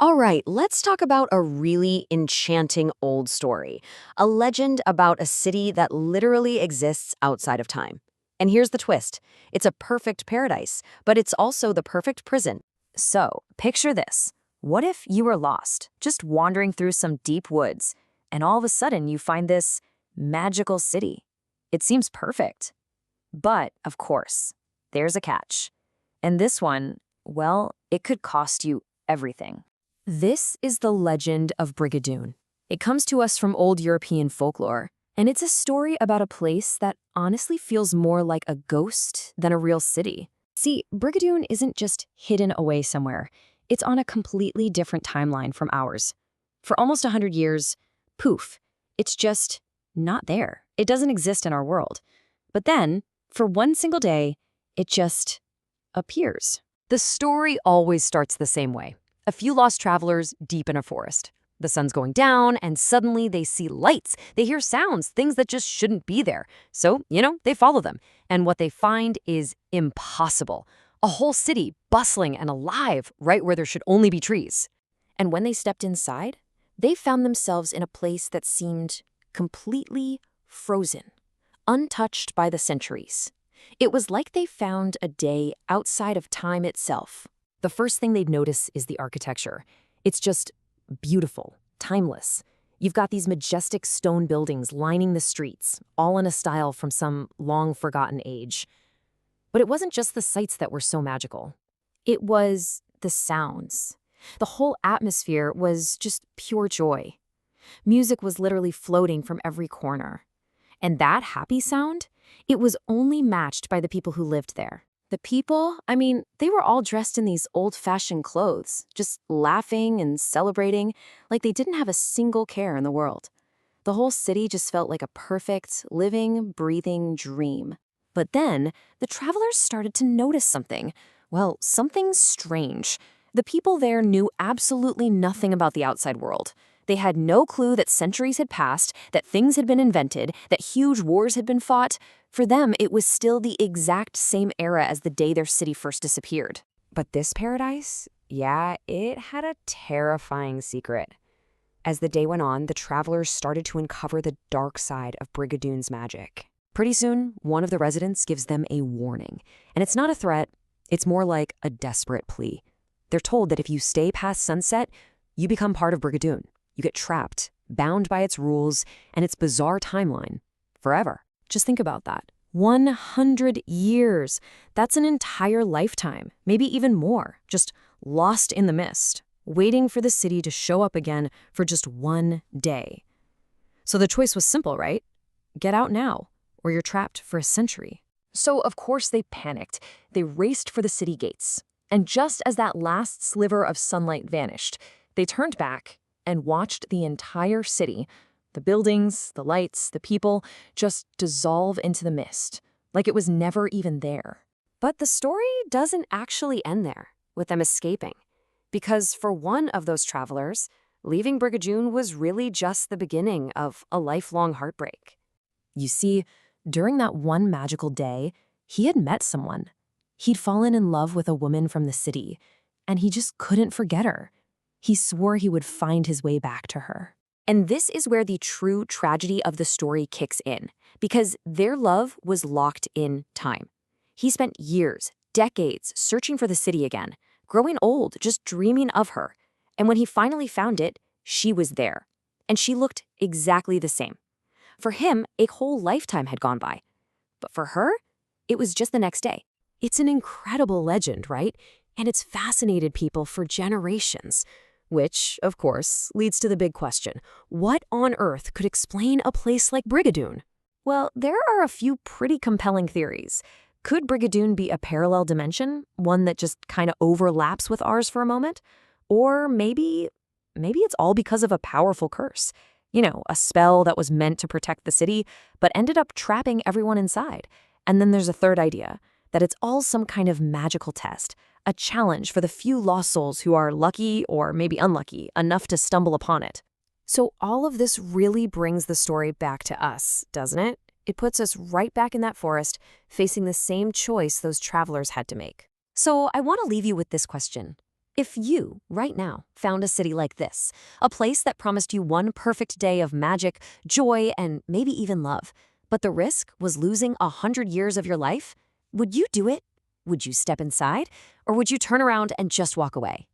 All right, let's talk about a really enchanting old story. A legend about a city that literally exists outside of time. And here's the twist. It's a perfect paradise, but it's also the perfect prison. So, picture this. What if you were lost, just wandering through some deep woods, and all of a sudden you find this magical city? It seems perfect. But, of course, there's a catch. And this one, well, it could cost you everything. This is the legend of Brigadoon. It comes to us from old European folklore, and it's a story about a place that honestly feels more like a ghost than a real city. See, Brigadoon isn't just hidden away somewhere. It's on a completely different timeline from ours. For almost 100 years, poof, it's just not there. It doesn't exist in our world. But then, for one single day, it just appears. The story always starts the same way. A few lost travelers deep in a forest. The sun's going down, and suddenly they see lights. They hear sounds, things that just shouldn't be there. So, they follow them. And what they find is impossible. A whole city bustling and alive right where there should only be trees. And when they stepped inside, they found themselves in a place that seemed completely frozen, untouched by the centuries. It was like they found a day outside of time itself. The first thing they'd notice is the architecture. It's just beautiful, timeless. You've got these majestic stone buildings lining the streets, all in a style from some long-forgotten age. But it wasn't just the sights that were so magical. It was the sounds. The whole atmosphere was just pure joy. Music was literally floating from every corner. And that happy sound, it was only matched by the people who lived there. The people, they were all dressed in these old-fashioned clothes, just laughing and celebrating like they didn't have a single care in the world. The whole city just felt like a perfect, living, breathing dream. But then, the travelers started to notice something. Well, something strange. The people there knew absolutely nothing about the outside world. They had no clue that centuries had passed, that things had been invented, that huge wars had been fought. For them, it was still the exact same era as the day their city first disappeared. But this paradise, yeah, it had a terrifying secret. As the day went on, the travelers started to uncover the dark side of Brigadoon's magic. Pretty soon, one of the residents gives them a warning. And it's not a threat, it's more like a desperate plea. They're told that if you stay past sunset, you become part of Brigadoon. You get trapped, bound by its rules and its bizarre timeline, forever. Just think about that. 100 years. That's an entire lifetime, maybe even more, just lost in the mist, waiting for the city to show up again for just one day. So the choice was simple, right? Get out now, or you're trapped for a century. So, of course, they panicked. They raced for the city gates. And just as that last sliver of sunlight vanished, they turned back and watched the entire city, the buildings, the lights, the people, just dissolve into the mist, like it was never even there. But the story doesn't actually end there, with them escaping. Because for one of those travelers, leaving Brigadoon was really just the beginning of a lifelong heartbreak. You see, during that one magical day, he had met someone. He'd fallen in love with a woman from the city, and he just couldn't forget her. He swore he would find his way back to her. And this is where the true tragedy of the story kicks in, because their love was locked in time. He spent years, decades, searching for the city again, growing old, just dreaming of her. And when he finally found it, she was there. And she looked exactly the same. For him, a whole lifetime had gone by. But for her, it was just the next day. It's an incredible legend, right? And it's fascinated people for generations. Which, of course, leads to the big question. What on earth could explain a place like Brigadoon? Well, there are a few pretty compelling theories. Could Brigadoon be a parallel dimension, one that just kind of overlaps with ours for a moment? Or maybe it's all because of a powerful curse. A spell that was meant to protect the city, but ended up trapping everyone inside. And then there's a third idea, that it's all some kind of magical test, a challenge for the few lost souls who are lucky or maybe unlucky enough to stumble upon it. So all of this really brings the story back to us, doesn't it? It puts us right back in that forest, facing the same choice those travelers had to make. So I want to leave you with this question. If you, right now, found a city like this, a place that promised you one perfect day of magic, joy, and maybe even love, but the risk was losing 100 years of your life, would you do it? Would you step inside? Or would you turn around and just walk away?